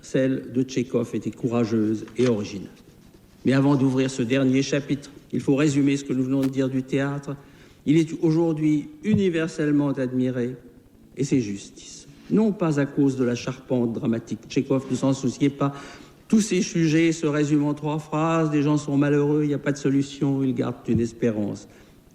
celle de Tchekhov était courageuse et originale. Mais avant d'ouvrir ce dernier chapitre, il faut résumer ce que nous venons de dire du théâtre. Il est aujourd'hui universellement admiré, et c'est justice. Non pas à cause de la charpente dramatique. Tchekhov ne s'en souciait pas. Tous ces sujets se résument en 3 phrases. Des gens sont malheureux, il n'y a pas de solution, ils gardent une espérance.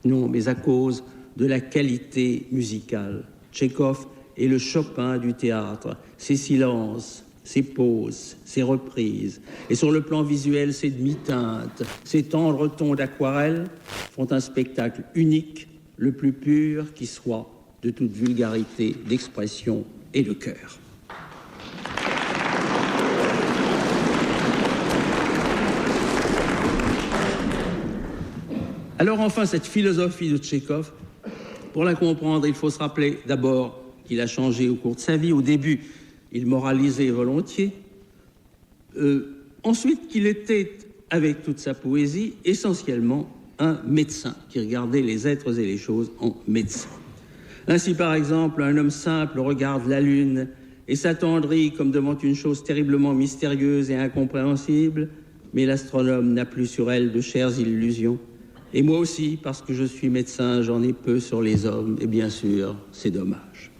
Non, mais à cause de la qualité musicale. Tchekhov est le Chopin du théâtre. Ses silences, ses pauses, ses reprises. Et sur le plan visuel, ses demi-teintes, ses tendres tons d'aquarelle font un spectacle unique, le plus pur qui soit, de toute vulgarité d'expression et de cœur. Alors enfin, cette philosophie de Tchekhov, pour la comprendre, il faut se rappeler d'abord qu'il a changé au cours de sa vie. Au début, il moralisait volontiers. Ensuite, qu'il était, avec toute sa poésie, essentiellement un médecin qui regardait les êtres et les choses en médecin. Ainsi, par exemple, un homme simple regarde la lune et s'attendrit comme devant une chose terriblement mystérieuse et incompréhensible, mais l'astronome n'a plus sur elle de chères illusions. Et moi aussi, parce que je suis médecin, j'en ai peu sur les hommes, et bien sûr, c'est dommage.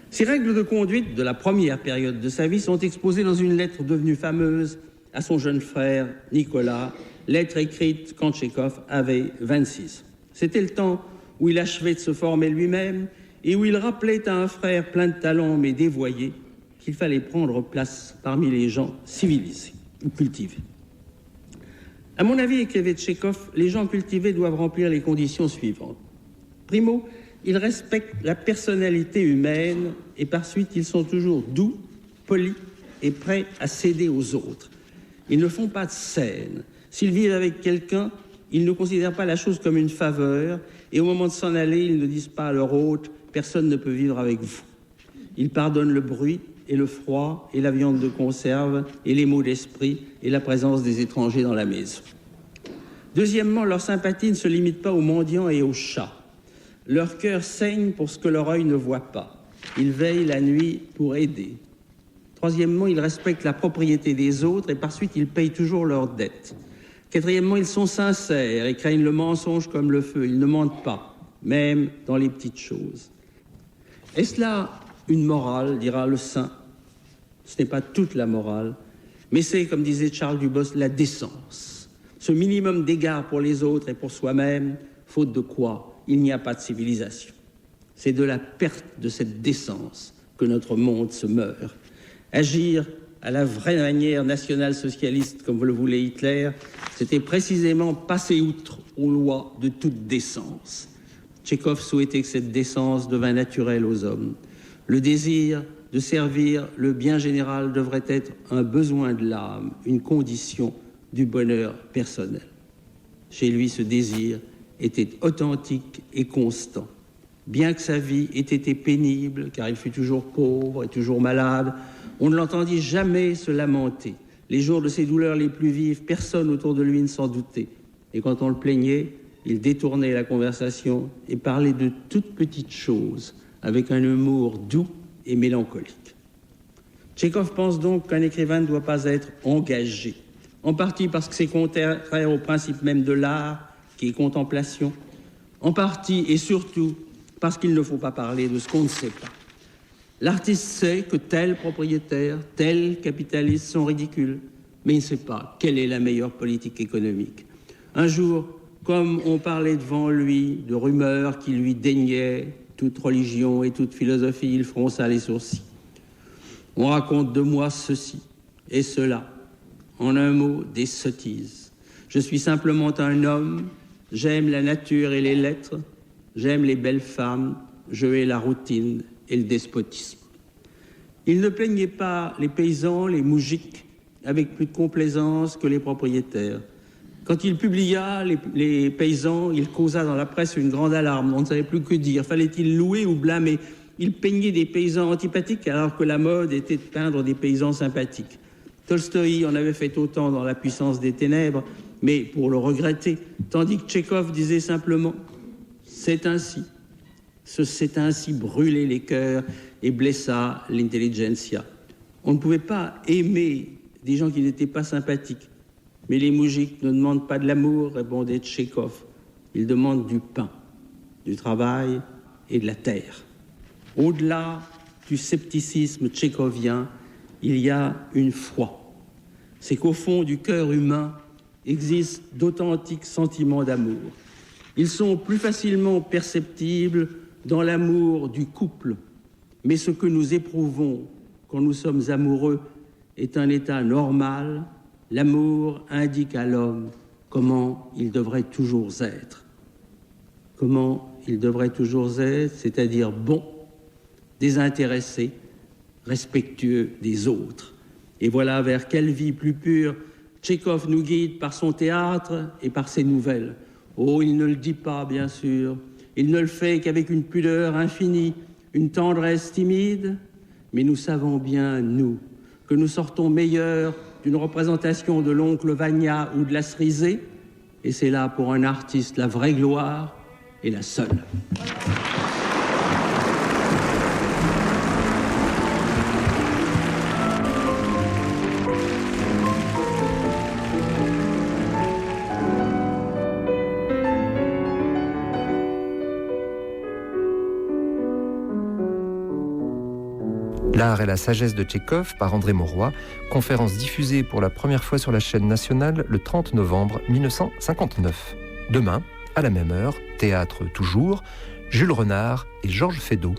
Ces règles de conduite de la première période de sa vie sont exposées dans une lettre devenue fameuse à son jeune frère Nicolas, lettre écrite quand Tchekhov avait 26. C'était le temps où il achevait de se former lui-même et où il rappelait à un frère plein de talent mais dévoyé qu'il fallait prendre place parmi les gens civilisés ou cultivés. À mon avis, écrivait Tchekhov, les gens cultivés doivent remplir les conditions suivantes. Primo, ils respectent la personnalité humaine et par suite, ils sont toujours doux, polis et prêts à céder aux autres. Ils ne font pas de scène. S'ils vivent avec quelqu'un, ils ne considèrent pas la chose comme une faveur et au moment de s'en aller, ils ne disent pas à leur hôte « personne ne peut vivre avec vous ». Ils pardonnent le bruit et le froid et la viande de conserve et les maux d'esprit et la présence des étrangers dans la maison. Deuxièmement, leur sympathie ne se limite pas aux mendiants et aux chats. Leur cœur saigne pour ce que leur œil ne voit pas. Ils veillent la nuit pour aider. Troisièmement, ils respectent la propriété des autres et par suite, ils payent toujours leurs dettes. Quatrièmement, ils sont sincères et craignent le mensonge comme le feu. Ils ne mentent pas, même dans les petites choses. Est-ce là une morale, dira le saint? Ce n'est pas toute la morale, mais c'est, comme disait Charles Dubos, la décence. Ce minimum d'égard pour les autres et pour soi-même, faute de quoi il n'y a pas de civilisation. C'est de la perte de cette décence que notre monde se meurt. Agir à la vraie manière nationale-socialiste, comme le voulait Hitler, c'était précisément passer outre aux lois de toute décence. Tchekhov souhaitait que cette décence devînt naturelle aux hommes. Le désir de servir le bien général devrait être un besoin de l'âme, une condition du bonheur personnel. Chez lui, ce désir était authentique et constant. Bien que sa vie ait été pénible, car il fut toujours pauvre et toujours malade, on ne l'entendit jamais se lamenter. Les jours de ses douleurs les plus vives, personne autour de lui ne s'en doutait. Et quand on le plaignait, il détournait la conversation et parlait de toutes petites choses, avec un humour doux et mélancolique. Tchekhov pense donc qu'un écrivain ne doit pas être engagé, en partie parce que c'est contraire au principe même de l'art, qui est contemplation, en partie et surtout parce qu'il ne faut pas parler de ce qu'on ne sait pas. L'artiste sait que tel propriétaire, tel capitaliste sont ridicules, mais il ne sait pas quelle est la meilleure politique économique. Un jour, comme on parlait devant lui de rumeurs qui lui déniaient toute religion et toute philosophie, il fronça les sourcils. On raconte de moi ceci et cela, en un mot, des sottises. Je suis simplement un homme, j'aime la nature et les lettres, j'aime les belles femmes, je hais la routine et le despotisme. Il ne plaignait pas les paysans, les moujiks, avec plus de complaisance que les propriétaires. Quand il publia les paysans, il causa dans la presse une grande alarme. On ne savait plus que dire. Fallait-il louer ou blâmer? Il peignait des paysans antipathiques alors que la mode était de peindre des paysans sympathiques. Tolstoï en avait fait autant dans La puissance des ténèbres, mais pour le regretter, tandis que Tchekhov disait simplement « c'est ainsi ». Ce « c'est ainsi » brûlait les cœurs et blessa l'intelligentsia. On ne pouvait pas aimer des gens qui n'étaient pas sympathiques. Mais les moujiks ne demandent pas de l'amour, répondait Tchekhov. Ils demandent du pain, du travail et de la terre. Au-delà du scepticisme tchékovien, il y a une foi. C'est qu'au fond du cœur humain existent d'authentiques sentiments d'amour. Ils sont plus facilement perceptibles dans l'amour du couple. Mais ce que nous éprouvons quand nous sommes amoureux est un état normal. L'amour indique à l'homme comment il devrait toujours être. Comment il devrait toujours être, c'est-à-dire bon, désintéressé, respectueux des autres. Et voilà vers quelle vie plus pure Tchekhov nous guide par son théâtre et par ses nouvelles. Oh, il ne le dit pas, bien sûr. Il ne le fait qu'avec une pudeur infinie, une tendresse timide. Mais nous savons bien, nous, que nous sortons meilleurs d'une représentation de l'oncle Vania ou de la Cerisée. Et c'est là, pour un artiste, la vraie gloire et la seule. L'art et la sagesse de Tchekhov par André Mauroy, conférence diffusée pour la première fois sur la chaîne nationale le 30 novembre 1959. Demain, à la même heure, théâtre toujours, Jules Renard et Georges Feydeau.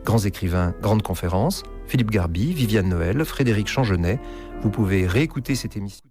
Grands écrivains, grandes conférences, Philippe Garby, Viviane Noël, Frédéric Changenet. Vous pouvez réécouter cette émission.